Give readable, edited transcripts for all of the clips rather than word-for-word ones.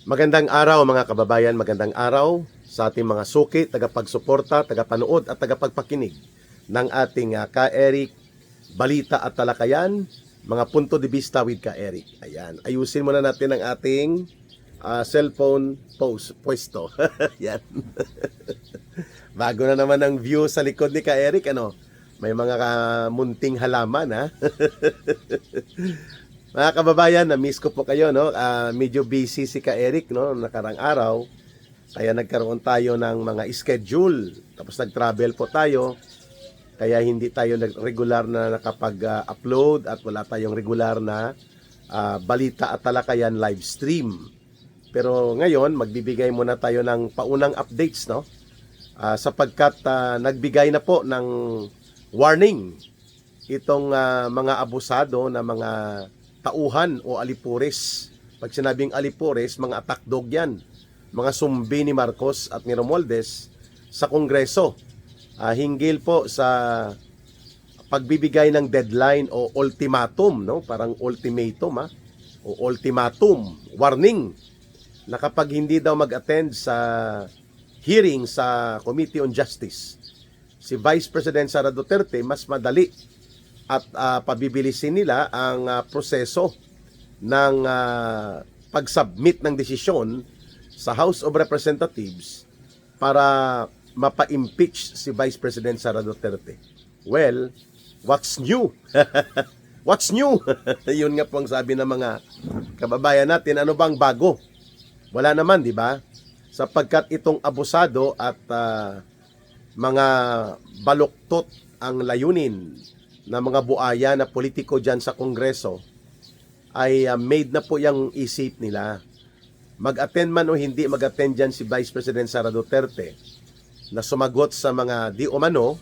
Magandang araw mga kababayan, magandang araw sa ating mga suki, tagapagsuporta, tagapanood at tagapagpakinig ng ating Ka-Eric Balita at Talakayan, mga punto de vista with Ka-Eric. Ayan, ayusin muna natin ang ating cellphone pwesto. Yan. Bago na naman ang view sa likod ni Ka-Eric, ano? May mga munting halaman, ha? Mga kababayan, na-miss ko po kayo, no? Medyo busy si Ka-Eric, no? Nakarang araw. Kaya nagkaroon tayo ng mga schedule. Tapos nag-travel po tayo. Kaya hindi tayo regular na nakapag-upload at wala tayong regular na balita at talakayan live stream. Pero ngayon, magbibigay muna tayo ng paunang updates, no? Sapagkat nagbigay na po ng warning itong mga abusado na mga tauhan o alipores. Pag sinabing alipores, mga attack dog yan. Mga sumbi ni Marcos at ni Romualdez sa Kongreso. Hinggil po sa pagbibigay ng deadline o ultimatum, no? Parang ultimatum, o ultimatum, warning, na kapag hindi daw mag-attend sa hearing sa Committee on Justice, si Vice President Sara Duterte, mas madali at pabibilisin nila ang proseso ng pag-submit ng desisyon sa House of Representatives para mapa-impeach si Vice President Sara Duterte. Well, what's new? What's new? Yun nga po ang sabi ng mga kababayan natin. Ano bang bago? Wala naman, di ba? Sapagkat itong abusado at mga baluktot ang layunin na mga buaya na politiko dyan sa Kongreso ay made na po yung isip nila. Mag-attend man o hindi mag-attend dyan si Vice President Sara Duterte na sumagot sa mga di umano,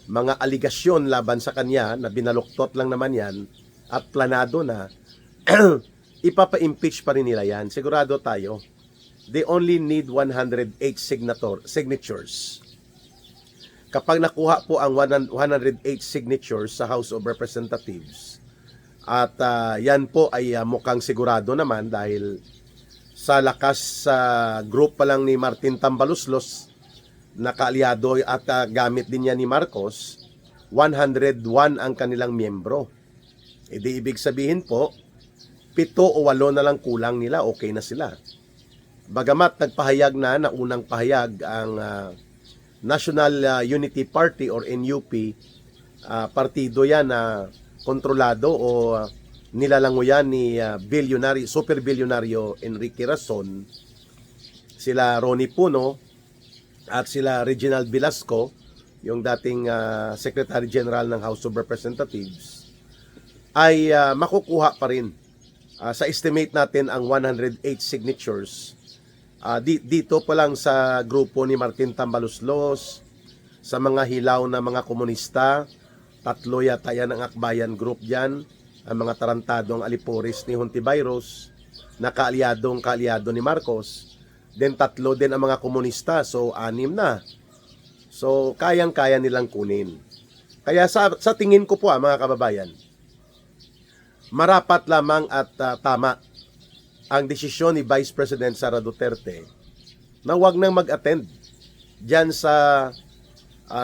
mga aligasyon laban sa kanya na binaluktot lang naman yan at planado na, ipapa-impeach pa rin nila yan. Sigurado tayo. They only need 108 signatures. Kapag nakuha po ang 108 signatures sa House of Representatives, at yan po ay mukhang sigurado naman dahil sa lakas sa group pa lang ni Martin Tambaluslos na kaalyado at gamit din niya ni Marcos, 101 ang kanilang miyembro. E di ibig sabihin po, 7 o 8 na lang kulang nila, okay na sila. Bagamat nagpahayag na unang pahayag ang National Unity Party or NUP, partido yan na kontrolado o nilalango yan ni super bilyonaryo Enrique Razon, sila Ronnie Puno at sila Reginald Velasco, yung dating Secretary General ng House of Representatives, ay makukuha pa rin. Sa estimate natin ang 108 signatures. Dito pa lang sa grupo ni Martin Tambaluslos, sa mga hilaw na mga komunista, 3 yata yan ang Akbayan Group dyan, ang mga tarantadong alipores ni Hontiveros, na kaalyado ni Marcos, then 3 din ang mga komunista, so 6 na. So kayang-kaya nilang kunin. Kaya sa tingin ko po mga kababayan, marapat lamang at tama ang desisyon ni Vice President Sara Duterte na wag nang mag-attend diyan sa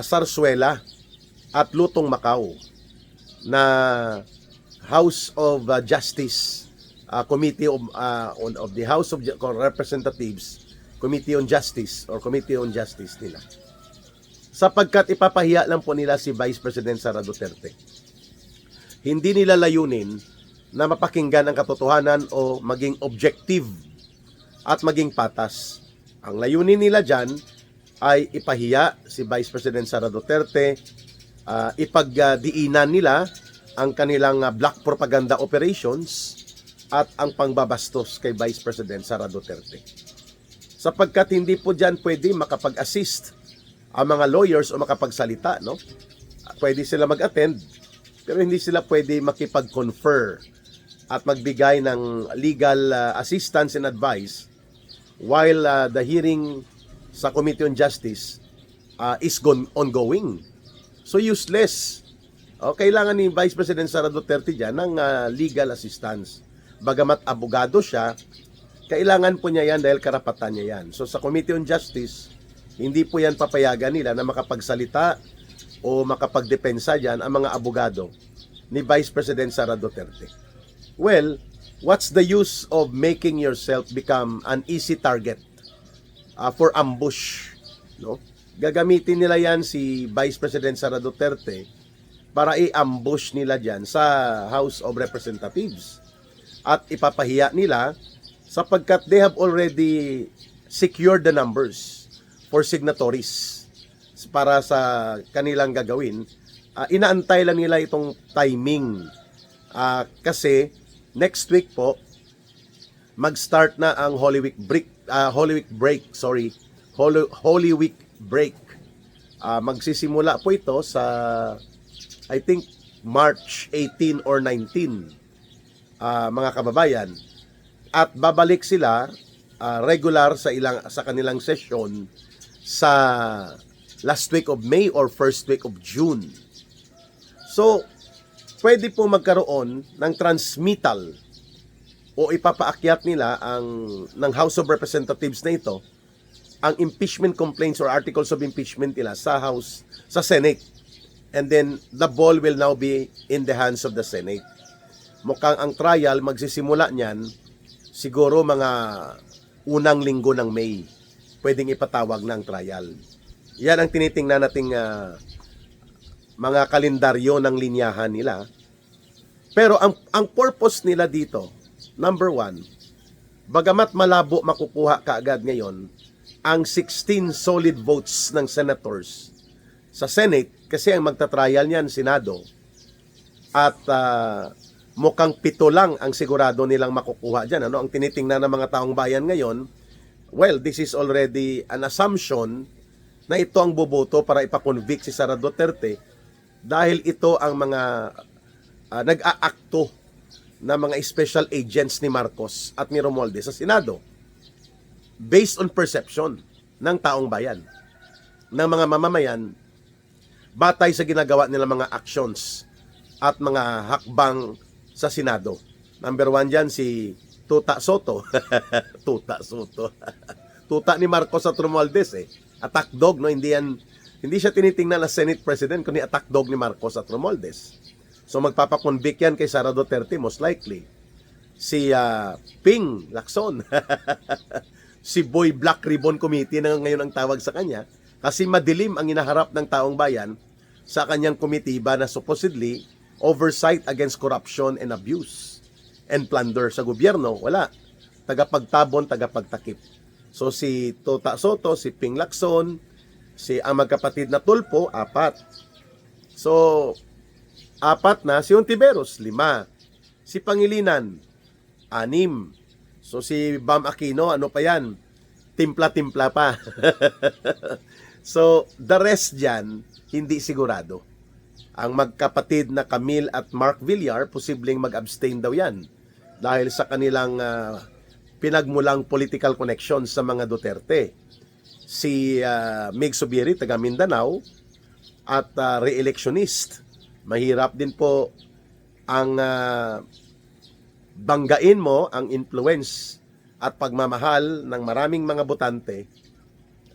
Sarsuela at Lutong Macau na House of Justice Committee of the House of Representatives Committee on Justice or Committee on Justice nila. Sapagkat ipapahiya lang po nila si Vice President Sara Duterte. Hindi nila layunin na mapakinggan ang katotohanan o maging objective at maging patas. Ang layunin nila dyan ay ipahiya si Vice President Sara Duterte, ipagdiinan nila ang kanilang black propaganda operations at ang pangbabastos kay Vice President Sara Duterte. Sapagkat hindi po dyan pwede makapag-assist ang mga lawyers o makapagsalita, no? Pwede sila mag-attend, pero hindi sila pwede makipag-confer at magbigay ng legal assistance and advice while the hearing sa Committee on Justice is ongoing. So useless. Kailangan ni Vice President Sara Duterte dyan ng legal assistance. Bagamat abogado siya, Kailangan po niya yan dahil karapatan niya yan. So sa Committee on Justice, hindi po yan papayagan nila na makapagsalita o makapagdepensa dyan ang mga abogado ni Vice President Sara Duterte. Well, what's the use of making yourself become an easy target for ambush? No? Gagamitin nila yan si Vice President Sara Duterte para i-ambush nila dyan sa House of Representatives. At ipapahiya nila sapagkat they have already secured the numbers for signatories para sa kanilang gagawin. Inaantay lang nila itong timing. Kasi next week po, mag-start na ang Holy Week break. Magsisimula po ito sa I think March 18 or 19, mga kababayan. At babalik sila regular sa kanilang session sa last week of May or first week of June. So, pwede po magkaroon ng transmittal o ipapaakyat nila ng House of Representatives na ito ang impeachment complaints or articles of impeachment nila sa Senate. And then the ball will now be in the hands of the Senate. Mukhang ang trial magsisimula niyan siguro mga unang linggo ng May. Pwedeng ipatawag ng trial. Yan ang tinitingnan nating mga kalendaryo ng linyahan nila. Pero ang purpose nila dito, number one, bagamat malabo makukuha kaagad ngayon ang 16 solid votes ng senators sa Senate, kasi ang magta-trial niyan Senado, at mukhang 7 lang ang sigurado nilang makukuha dyan. Ang tinitingnan ng mga taong bayan ngayon, well, this is already an assumption na ito ang boboto para ipakonvict si Sara Duterte dahil ito ang mga nag-aakto na mga special agents ni Marcos at ni Romualdez sa Senado based on perception ng taong bayan, ng mga mamamayan, batay sa ginagawa nila mga actions at mga hakbang sa Senado. Number 1 dyan si Tuta Soto. Tuta Soto. Tuta ni Marcos at Romualdez Attack dog, no? Hindi siya tinitingnan na Senate President, kundi attack dog ni Marcos at Romualdez. So magpapakonvict yan kay Sara Duterte most likely. Si Ping Lacson. Si Boy Black Ribbon Committee na ngayon ang tawag sa kanya kasi madilim ang inaharap ng taong bayan sa kanyang komitiba na supposedly oversight against corruption and abuse and plunder sa gobyerno. Wala. Tagapagtabon, tagapagtakip. So si Tuta Soto, si Ping Lacson, ang magkapatid na Tulpo, 4. So 4 na. Si Ontiveros, 5. Si Pangilinan, 6. So si Bam Aquino, ano pa yan? Timpla-timpla pa. So the rest dyan, hindi sigurado. Ang magkapatid na Camille at Mark Villar, posibleng mag-abstain daw yan dahil sa kanilang pinagmulang political connections sa mga Duterte. Si Mig Subiri, taga Mindanao, at re-electionist. Mahirap din po ang banggain mo ang influence at pagmamahal ng maraming mga botante,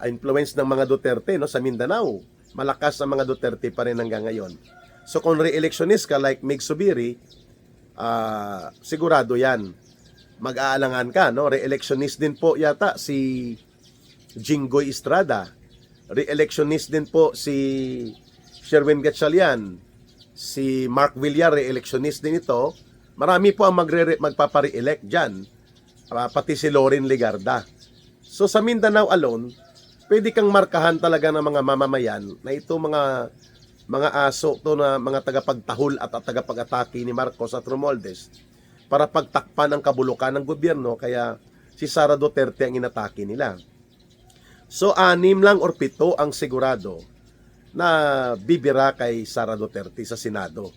influence ng mga Duterte, no, sa Mindanao. Malakas ang mga Duterte pa rin hanggang ngayon. So kung re-electionist ka like Mig Subiri, sigurado yan. Mag-aalangan ka, no? Re-electionist din po yata si Jinggoy Estrada. Re-electionist din po si Sherwin Gatchalian. Si Mark Villar, re-electionist din ito. Marami po ang magpapare-elect dyan. Pati si Loren Legarda. So sa Mindanao alone, pwede kang markahan talaga ng mga mamamayan na ito mga aso to na mga tagapagtahol at tagapag-atake ni Marcos at Romualdez para pagtakpan ang kabulukan ng gobyerno, kaya si Sara Duterte ang inatake nila. So 6 lang or 7 ang sigurado na bibira kay Sara Duterte sa Senado.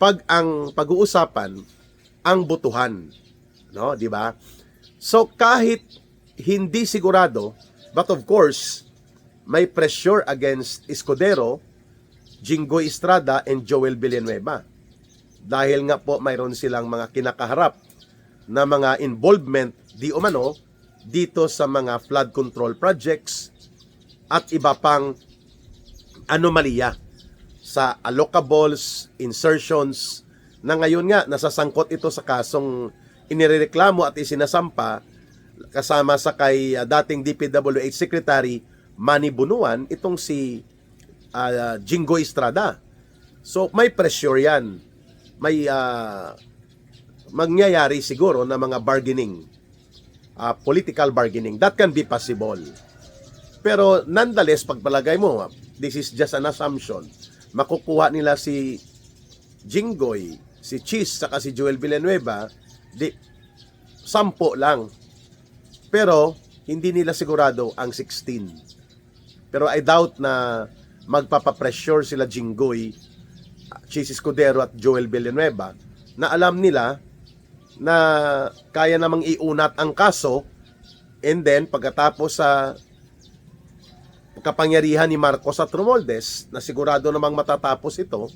Pag ang pag-uusapan ang botohan, no, di ba? So kahit hindi sigurado, but of course, may pressure against Escudero, Jinggoy Estrada, and Joel Villanueva. Dahil nga po mayroon silang mga kinakaharap na mga involvement di umano dito sa mga flood control projects at iba pang anomalya sa allocables, insertions, na ngayon nga nasasangkot ito sa kasong inireklamo at isinasampa kasama sa kay dating DPWH Secretary Manny Bunuan, itong si Jingo Estrada. So may pressure yan. May mangyayari siguro na mga bargaining, political bargaining. That can be possible. Pero nonetheless, pagpalagay mo, this is just an assumption. Makukuha nila si Jinggoy, si Cheese, saka si Joel Villanueva, 10 lang. Pero hindi nila sigurado ang 16. Pero I doubt na magpapapressure sila Jinggoy, Cheese Escudero at Joel Villanueva na alam nila na kaya namang iunat ang kaso, and then pagkatapos sa kapangyarihan ni Marcos at Romualdez na sigurado namang matatapos ito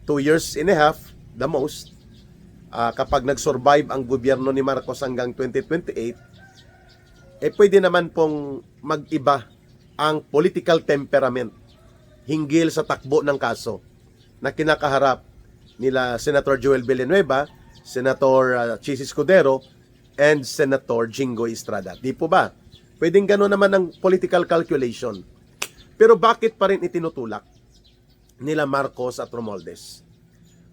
2 years and a half the most, kapag nag-survive ang gobyerno ni Marcos hanggang 2028, pwede naman pong mag-iba ang political temperament hinggil sa takbo ng kaso na kinakaharap nila Senator Joel Villanueva, Senator Cheese Escudero, and Senator Jingo Estrada. Di po ba? Pwedeng gano'n naman ang political calculation. Pero bakit pa rin itinutulak nila Marcos at Romualdez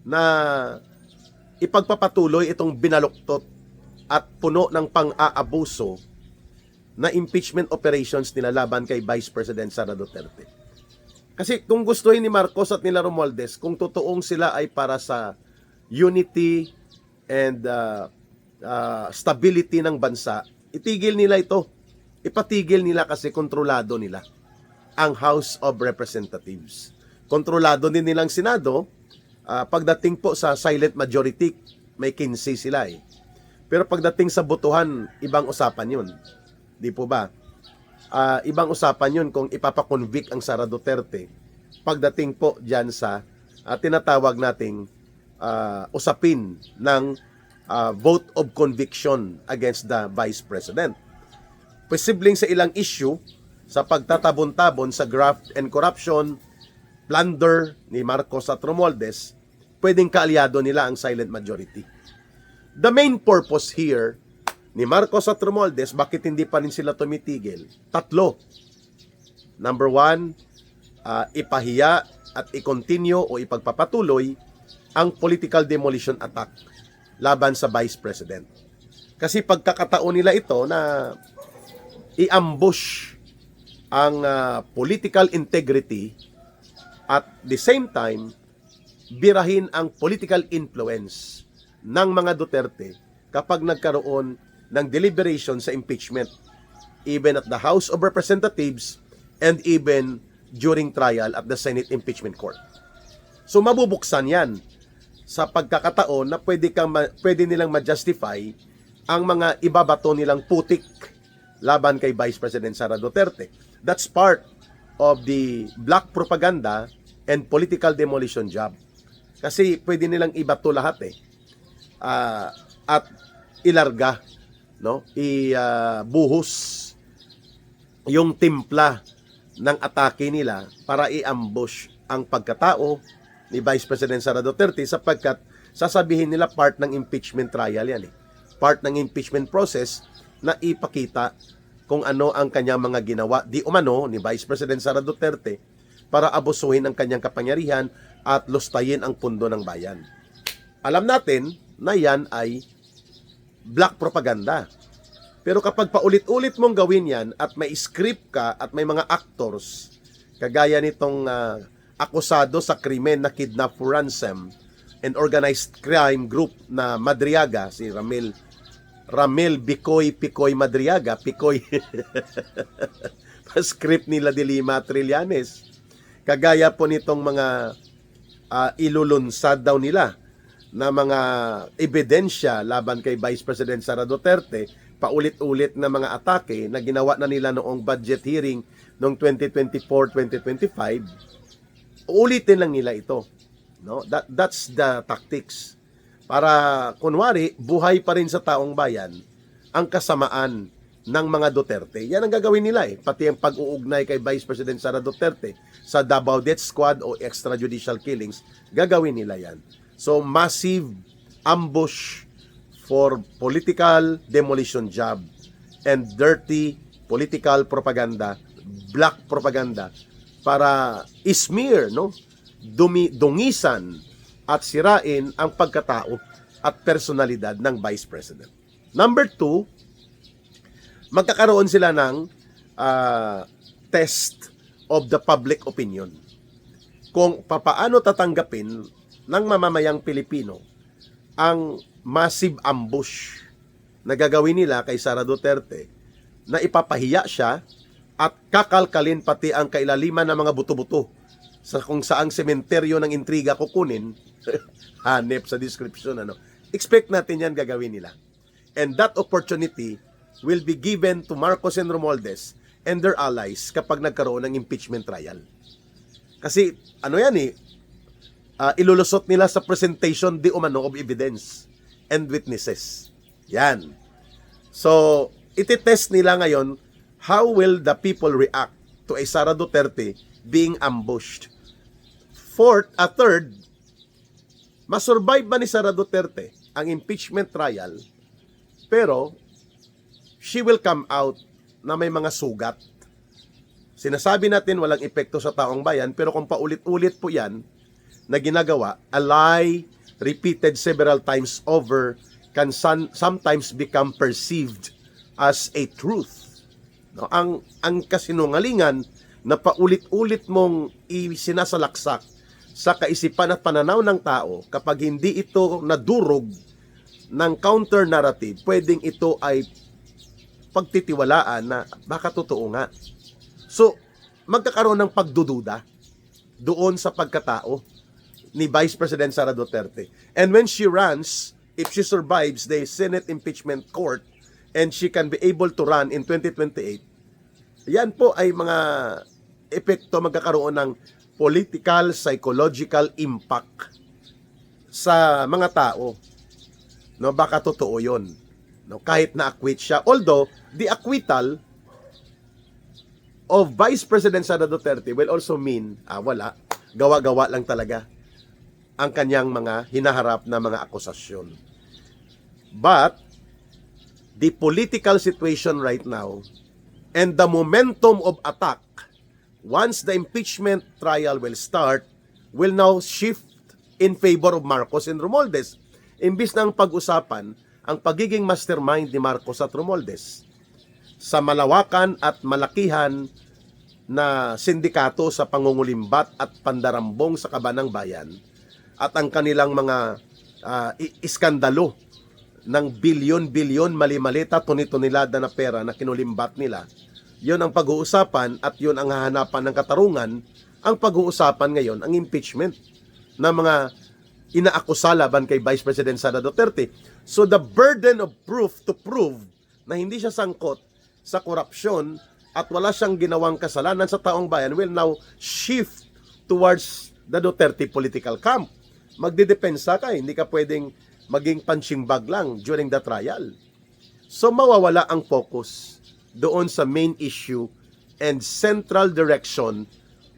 na ipagpapatuloy itong binaluktot at puno ng pang-aabuso na impeachment operations nila laban kay Vice President Sara Duterte? Kasi kung gustuhin ni Marcos at nila Romualdez, kung totoong sila ay para sa unity and stability ng bansa, itigil nila ito. Ipatigil nila kasi kontrolado nila ang House of Representatives. Kontrolado din nilang Senado. Pagdating po sa silent majority, may 15 sila eh. Pero pagdating sa botohan, ibang usapan yun. Di po ba? Ibang usapan yun kung ipapakonvict ang Sara Duterte pagdating po dyan sa tinatawag nating usapin ng vote of conviction against the Vice President. Posibleng sa ilang issue, sa pagtatabon-tabon sa graft and corruption, plunder ni Marcos at Romualdez, pwedeng kaalyado nila ang silent majority. The main purpose here ni Marcos at Romualdez, bakit hindi pa rin sila tumitigil? 3. Number 1, ipahiya at i-continue o ipagpapatuloy ang political demolition attack laban sa Vice President. Kasi pagkakataon nila ito na i-ambush ang political integrity at the same time birahin ang political influence ng mga Duterte kapag nagkaroon ng deliberation sa impeachment, even at the House of Representatives and even during trial at the Senate Impeachment Court. So mabubuksan yan sa pagkakataon na pwede nilang ma-justify ang mga ibabato nilang putik laban kay Vice President Sara Duterte. That's part of the black propaganda and political demolition job. Kasi pwede nilang ibato lahat eh. At ilarga, no? Ibuhos yung timpla ng atake nila para i-ambush ang pagkatao ni Vice President Sara Duterte, sapagkat sasabihin nila part ng impeachment trial yan eh. Part ng impeachment process na ipakita kung ano ang kanyang mga ginawa di umano ni Vice President Sara Duterte para abusuhin ang kanyang kapangyarihan at lustayin ang pundo ng bayan. Alam natin na yan ay black propaganda. Pero kapag paulit-ulit mong gawin yan at may script ka at may mga actors, kagaya nitong akusado sa krimen na kidnap for ransom and organized crime group na Madriaga, si Ramil Picoy Madriaga, Picoy, script nila de Lima Trillanes. Kagaya po nitong mga ilulunsad daw nila na mga ebidensya laban kay Vice President Sara Duterte, paulit-ulit na mga atake na ginawa na nila noong budget hearing noong 2024-2025, ulitin lang nila ito. No? That's the tactics. Para kunwari, buhay pa rin sa taong bayan ang kasamaan ng mga Duterte. Yan ang gagawin nila pati ang pag-uugnay kay Vice President Sara Duterte sa Davao Death Squad o extrajudicial killings, gagawin nila yan. So massive ambush for political demolition job and dirty political propaganda, black propaganda para ismear, dungisan at sirain ang pagkatao at personalidad ng Vice President. Number 2, magkakaroon sila ng test of the public opinion. Kung papaano tatanggapin ng mamamayang Pilipino ang massive ambush na gagawin nila kay Sara Duterte, na ipapahiya siya at kakalkalin pati ang kailaliman ng mga buto-buto sa kung saang sementeryo ng intriga kukunin. Hanep sa description, expect natin yan gagawin nila. And that opportunity will be given to Marcos and Romualdez and their allies kapag nagkaroon ng impeachment trial. Kasi ilulusot nila sa presentation di umano of evidence and witnesses. Yan. So, iti-test nila ngayon how will the people react to a Sara Duterte being ambushed. Third, masurvive ba ni Sara Duterte ang impeachment trial, pero she will come out na may mga sugat. Sinasabi natin walang epekto sa taong bayan, pero kung paulit-ulit po yan na ginagawa, a lie repeated several times over can sometimes become perceived as a truth. Ang kasinungalingan na paulit-ulit mong sinasalaksak sa kaisipan at pananaw ng tao, kapag hindi ito nadurog ng counter-narrative, pwedeng ito ay pagtitiwalaan na baka totoo nga. So, magkakaroon ng pagdududa doon sa pagkatao ni Vice President Sara Duterte. And when she runs, if she survives the Senate impeachment court, and she can be able to run in 2028, yan po ay mga epekto magkakaroon ng political, psychological impact sa mga tao. Baka totoo yun. Kahit na-acquit siya. Although, the acquittal of Vice President Sara Duterte will also mean, wala, gawa-gawa lang talaga ang kanyang mga hinaharap na mga akusasyon. But, the political situation right now and the momentum of attack once the impeachment trial will start will now shift in favor of Marcos and Romualdez. Imbis na ang pag-usapan ang pagiging mastermind ni Marcos at Romualdez sa malawakan at malakihan na sindikato sa pangungulimbat at pandarambong sa kabanang bayan at ang kanilang mga iskandalo ng bilyon-bilyon mali-malita, tuni-tunilada na pera na kinulimbat nila. Yun ang pag-uusapan at yun ang hahanapan ng katarungan. Ang pag-uusapan ngayon, ang impeachment ng mga inaakusa laban kay Vice President Sara Duterte. So the burden of proof to prove na hindi siya sangkot sa korupsyon at wala siyang ginawang kasalanan sa taong bayan will now shift towards the Duterte political camp. Magdidepensa ka, hindi ka pwedeng maging punching bag lang during the trial. So mawawala ang focus doon sa main issue and central direction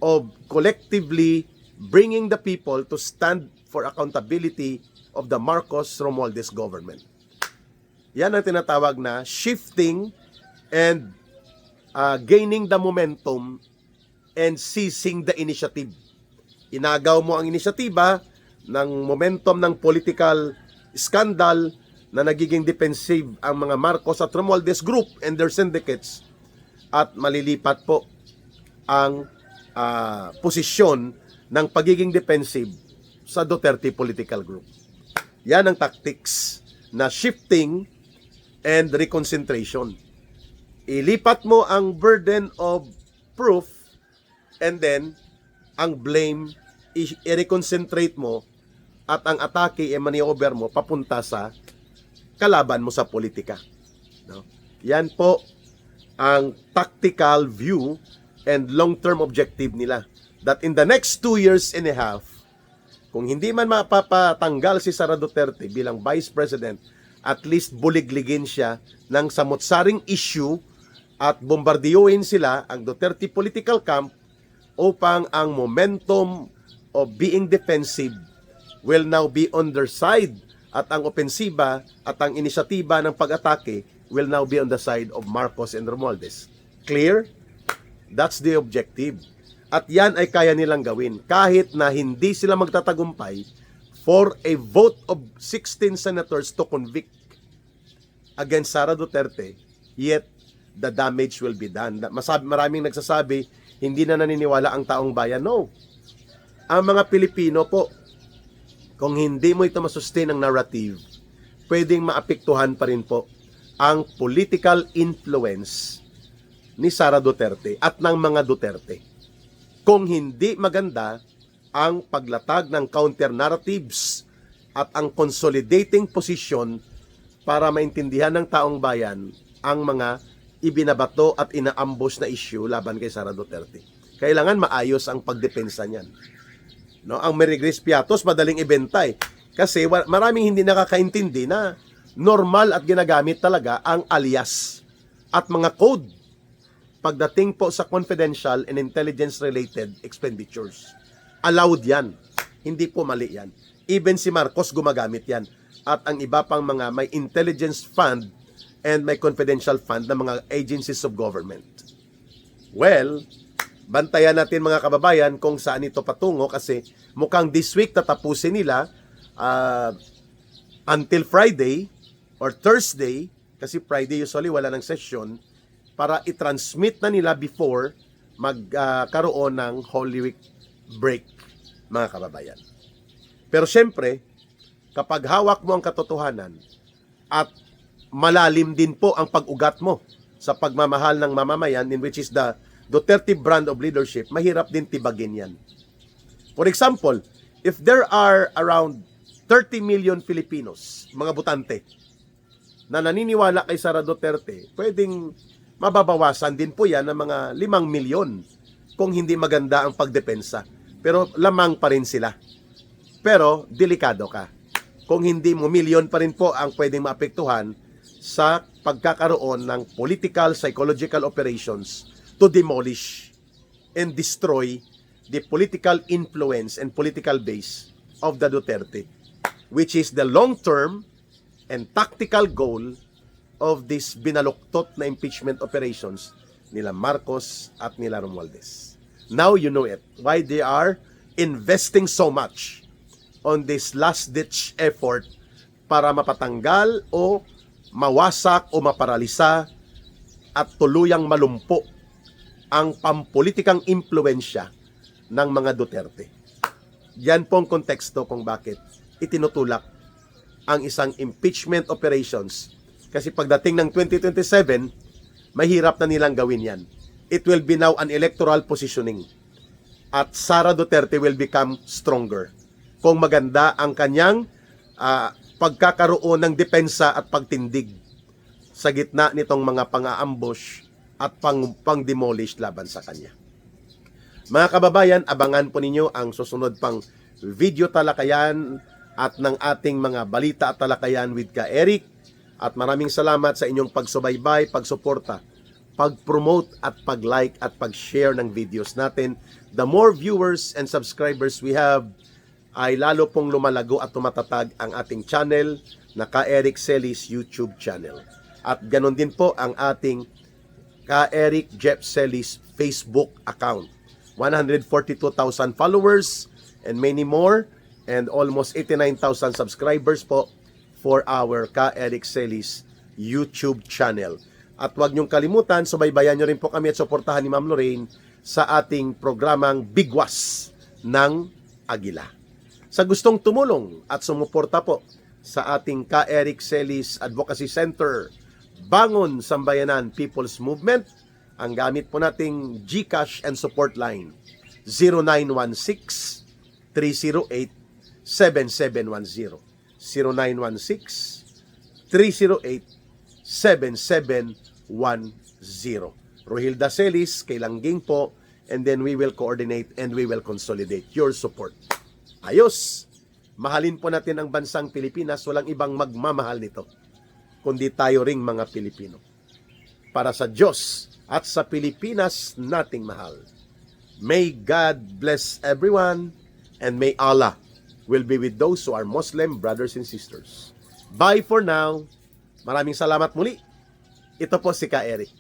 of collectively bringing the people to stand for accountability of the Marcos Romualdez government. Yan ang tinatawag na shifting and gaining the momentum and seizing the initiative. Inagaw mo ang inisyatiba ng momentum ng political scandal na nagiging defensive ang mga Marcos at Romualdez group and their syndicates at malilipat po ang posisyon ng pagiging defensive sa Duterte political group. Yan ang tactics na shifting and reconcentration. Ilipat mo ang burden of proof and then ang blame i-reconcentrate mo at ang atake maniover mo papunta sa kalaban mo sa politika. Yan po ang tactical view and long-term objective nila. That in the next 2 years and a half, kung hindi man mapapatanggal si Sara Duterte bilang Vice President at least buligligin siya ng samot-saring issue at bombardiyuhin sila ang Duterte political camp upang ang momentum of being defensive will now be on their side at ang opensiba at ang inisyatiba ng pag-atake will now be on the side of Marcos and Romualdez. Clear? That's the objective. At yan ay kaya nilang gawin kahit na hindi sila magtatagumpay for a vote of 16 senators to convict against Sara Duterte, yet the damage will be done. Maraming nagsasabi, hindi na naniniwala ang taong bayan. No. Ang mga Pilipino po, kung hindi mo ito masustain ang narrative, pwedeng maapektuhan pa rin po ang political influence ni Sara Duterte at ng mga Duterte. Kung hindi maganda ang paglatag ng counter-narratives at ang consolidating position para maintindihan ng taong bayan ang mga ibinabato at inaambush na issue laban kay Sara Duterte. Kailangan maayos ang pagdepensa niyan. No, ang Marigris Piatos madaling ibenta kasi maraming hindi nakakaintindi na normal at ginagamit talaga ang alias at mga code pagdating po sa confidential and intelligence-related expenditures. Allowed yan. Hindi po mali yan. Even si Marcos gumagamit yan. At ang iba pang mga may intelligence fund and may confidential fund ng mga agencies of government. Well, bantayan natin mga kababayan kung saan ito patungo kasi mukhang this week tatapusin nila until Friday or Thursday kasi Friday usually wala ng session para i-transmit na nila before magkaroon ng Holy Week break, mga kababayan. Pero syempre, kapag hawak mo ang katotohanan at malalim din po ang pag-ugat mo sa pagmamahal ng mamamayan in which is the Duterte brand of leadership, mahirap din tibagin yan. For example, if there are around 30 million Filipinos, mga butante, na naniniwala kay Sara Duterte, pwedeng mababawasan din po yan ng mga 5 milyon kung hindi maganda ang pagdepensa. Pero lamang pa rin sila. Pero delikado ka. Kung hindi mo, milyon pa rin po ang pwedeng maapektuhan sa pagkakaroon ng political, psychological operations to demolish and destroy the political influence and political base of the Duterte, which is the long-term and tactical goal of this binaluktot na impeachment operations nila Marcos at nila Romualdez. Now you know it. Why they are investing so much on this last-ditch effort para mapatanggal o mawasak o maparalisa at tuluyang malumpo ang pampolitikang impluensya ng mga Duterte. Yan po ang konteksto kung bakit itinutulak ang isang impeachment operations. Kasi pagdating ng 2027, mahirap na nilang gawin yan. It will be now an electoral positioning. At Sara Duterte will become stronger. Kung maganda ang kanyang pagkakaroon ng depensa at pagtindig sa gitna nitong mga pang-aambush at pang-demolish laban sa kanya. Mga kababayan, abangan po ninyo ang susunod pang video talakayan at ng ating mga balita at talakayan with Ka Eric. At maraming salamat sa inyong pagsubaybay, pagsuporta, pag-promote at pag-like at pag-share ng videos natin. The more viewers and subscribers we have, ay lalo pong lumalago at tumatatag ang ating channel na Ka Eric Celis YouTube channel. At ganon din po ang ating Ka Eric Jeff Celis Facebook account. 142,000 followers and many more and almost 89,000 subscribers po for our Ka Eric Celis YouTube channel. At huwag niyong kalimutan, subaybayan niyo rin po kami at suportahan ni Ma'am Lorraine sa ating programang Bigwas ng Agila. Sa gustong tumulong at sumuporta po sa ating Ka Eric Celis Advocacy Center, Bangon Sambayanan People's Movement, ang gamit po nating GCash and support line 0916-308-7710. 0916-308-7710. Rohilda Celis, kay Langging po, and then we will coordinate and we will consolidate your support. Ayos! Mahalin po natin ang bansang Pilipinas, walang ibang magmamahal nito kundi tayo ring mga Pilipino. Para sa Diyos at sa Pilipinas nating mahal. May God bless everyone, and may Allah will be with those who are Muslim brothers and sisters. Bye for now. Maraming salamat muli. Ito po si Ka Eric.